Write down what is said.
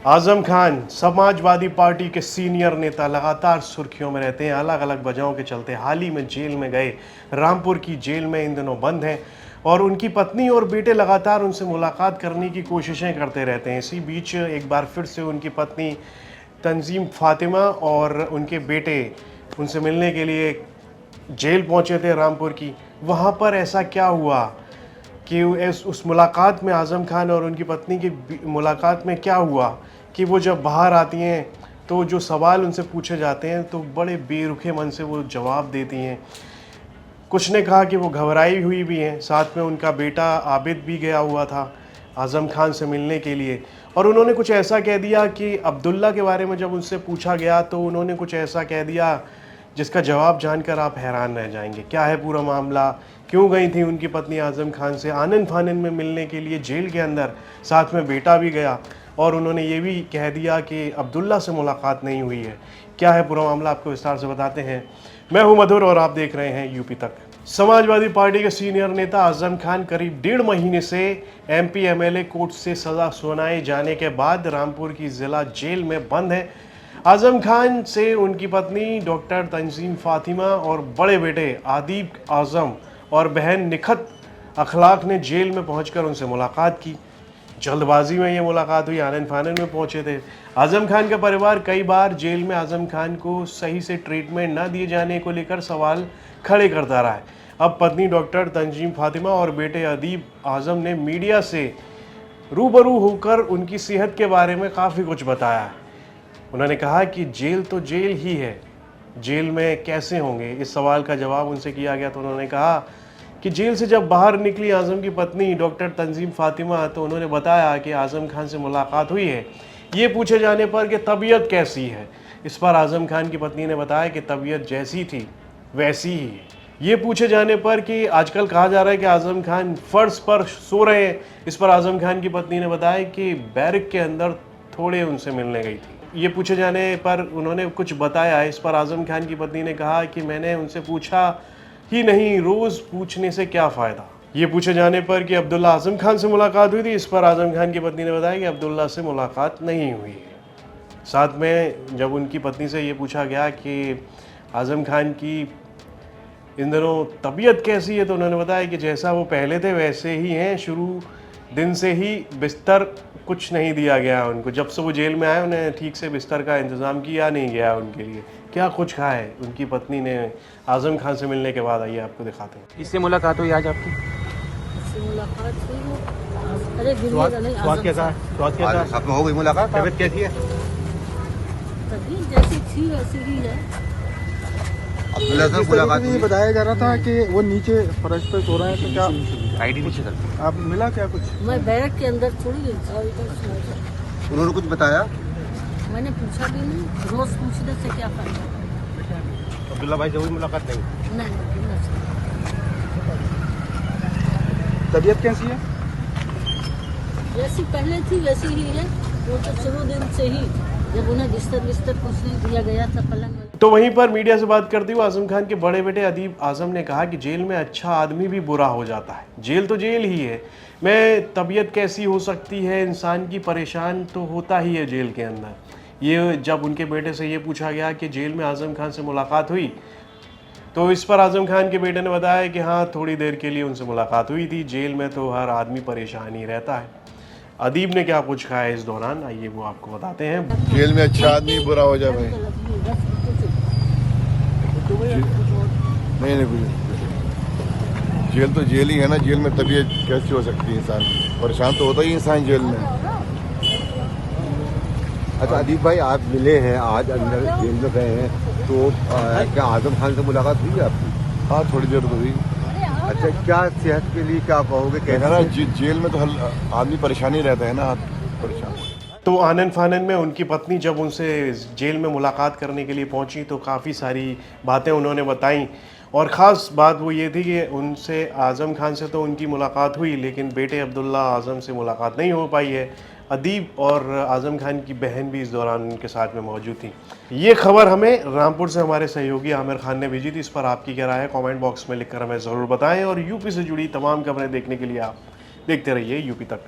Azam Khan Samajwadi party के senior नेता लगातार सुर्खियों में रहते हैं। अलग अलग वजहों के चलते हाल ही में जेल में गए। रामपुर की जेल में इन दिनों बंद हैं और उनकी पत्नी और बेटे लगातार उनसे मुलाकात करने की कोशिशें करते रहते हैं। इसी बीच एक बार फिर से उनकी पत्नी तंजीम फातिमा और उनके बेटे उनसे मिलने के लिए जेल पहुंचे थे रामपुर की। वहां पर ऐसा क्या हुआ कि उस मुलाकात में आज़म खान और उनकी पत्नी की मुलाकात में क्या हुआ कि वो जब बाहर आती हैं तो जो सवाल उनसे पूछे जाते हैं तो बड़े बेरुखे मन से वो जवाब देती हैं। कुछ ने कहा कि वो घबराई हुई भी हैं। साथ में उनका बेटा आबिद भी गया हुआ था आज़म खान से मिलने के लिए, और उन्होंने कुछ ऐसा कह दिया कि अब्दुल्ला के बारे में जब उनसे पूछा गया तो उन्होंने कुछ ऐसा कह दिया जिसका जवाब जानकर आप हैरान रह जाएंगे। क्या है पूरा मामला, क्यों गई थी उनकी पत्नी आज़म खान से आनन फानन में मिलने के लिए जेल के अंदर, साथ में बेटा भी गया, और उन्होंने ये भी कह दिया कि अब्दुल्ला से मुलाकात नहीं हुई है। क्या है पूरा मामला, आपको विस्तार से बताते हैं। मैं हूं मधुर और आप देख रहे हैं यूपी तक। समाजवादी पार्टी के सीनियर नेता आज़म खान करीब 1.5 महीने से MP MLA कोर्ट से सजा सुनाए जाने के बाद रामपुर की जिला जेल में बंद है। आज़म खान से उनकी पत्नी डॉक्टर तंजीम फातिमा और बड़े बेटे आदिब आज़म और बहन निखत अखलाक ने जेल में पहुंचकर उनसे मुलाकात की। जल्दबाजी में ये मुलाकात हुई, आनन फानन में पहुंचे थे। आज़म खान का परिवार कई बार जेल में आज़म खान को सही से ट्रीटमेंट न दिए जाने को लेकर सवाल खड़े करता रहा है। अब पत्नी डॉक्टर तंजीम फातिमा और बेटे अदीब आज़म ने मीडिया से रूबरू होकर उनकी सेहत के बारे में काफ़ी कुछ बताया है। उन्होंने कहा कि जेल तो जेल ही है, जेल में कैसे होंगे। इस सवाल का जवाब उनसे किया गया तो उन्होंने कहा कि जेल से जब बाहर निकली आज़म की पत्नी डॉक्टर तंजीम फातिमा तो उन्होंने बताया कि आज़म खान से मुलाकात हुई है। ये पूछे जाने पर कि तबीयत कैसी है, इस पर आज़म खान की पत्नी ने बताया कि तबीयत जैसी थी वैसी ही है। ये पूछे जाने पर कि आजकल कहा जा रहा है कि आज़म खान फर्श पर सो रहे हैं, इस पर आज़म खान की पत्नी ने बताया कि बैरक के अंदर थोड़े उनसे मिलने गई थी। ये पूछे जाने पर उन्होंने कुछ बताया। इस पर आज़म खान की पत्नी ने कहा कि मैंने उनसे पूछा ही नहीं, रोज़ पूछने से क्या फ़ायदा। ये पूछे जाने पर कि अब्दुल्ला आज़म खान से मुलाकात हुई थी, इस पर आज़म खान की पत्नी ने बताया कि अब्दुल्ला से मुलाकात नहीं हुई है। साथ में जब उनकी पत्नी से ये पूछा गया कि आज़म खान की इन दिनों तबीयत कैसी है तो उन्होंने बताया कि जैसा वो पहले थे वैसे ही हैं। शुरू दिन से ही बिस्तर कुछ नहीं दिया गया उनको। जब से वो जेल में आए उन्हें ठीक से बिस्तर का इंतज़ाम किया नहीं गया उनके लिए। क्या कुछ कहा है उनकी पत्नी ने आज़म खान से मिलने के बाद, आइए आपको दिखाते हैं। इससे मुलाकात हुई आज आपकी? इससे मुलाकात हुई वो, अरे स्वाद कैसा है? खत्म हो गई मुलाकात? तबीयत कैसी है? तबीयत जैसी थी वैसी ही है। मुलाकात ये बताया जा रहा था कि वो नीचे फर्श पे सो रहे हैं, तो क्या आईडी नीचे कर। आप मिला क्या कुछ? मैं बैरक के अंदर थोड़ी गई थी और इधर सो गई। उन्होंने कुछ बताया? मैंने पूछा भी नहीं, रोज पूछने से क्या फायदा। अब्दुल्ला भाई से हुई मुलाकात? नहीं। नहीं। तबीयत कैसी है? जैसी पहले थी वैसी ही है। वो तो शुरू दिन से ही, जब उन्हें बिस्तर कुछ नहीं दिया गया था पलंग। तो वहीं पर मीडिया से बात करते हुए आज़म खान के बड़े बेटे अदीब आज़म ने कहा कि जेल में अच्छा आदमी भी बुरा हो जाता है। जेल तो जेल ही है। मैं तबीयत कैसी हो सकती है, इंसान की परेशान तो होता ही है जेल के अंदर। ये जब उनके बेटे से ये पूछा गया कि जेल में आज़म खान से मुलाकात हुई तो इस पर आज़म खान के बेटे ने बताया कि हाँ, थोड़ी देर के लिए उनसे मुलाकात हुई थी। जेल में तो हर आदमी परेशान ही रहता है। अदीब ने क्या कुछ कहा है इस दौरान, आइए वो आपको बताते हैं। जेल में अच्छा आदमी बुरा हो जाए भाई? नहीं कुछ। जेल तो जेल ही है ना। जेल में तबीयत कैसी हो सकती है? इंसान परेशान तो होता ही इंसान जेल में। अच्छा अदीब भाई, आप मिले हैं आज, अंदर जेल में गए हैं, तो क्या आज़म खान से मुलाकात हुई है आपकी? हाँ, थोड़ी देर तो हुई। अच्छा, क्या सेहत के लिए क्या कहोगे? कहना ना जेल में तो आदमी परेशानी रहता है ना, परेशान। तो आनन फानन में उनकी पत्नी जब उनसे जेल में मुलाकात करने के लिए पहुंची तो काफ़ी सारी बातें उन्होंने बताई, और ख़ास बात वो ये थी कि उनसे आज़म खान से तो उनकी मुलाकात हुई लेकिन बेटे अब्दुल्ला आज़म से मुलाकात नहीं हो पाई है। अदीब और आज़म खान की बहन भी इस दौरान उनके साथ में मौजूद थी। ये खबर हमें रामपुर से हमारे सहयोगी आमिर खान ने भेजी थी। इस पर आपकी क्या राय है, कमेंट बॉक्स में लिखकर हमें ज़रूर बताएं, और यूपी से जुड़ी तमाम खबरें देखने के लिए आप देखते रहिए यूपी तक।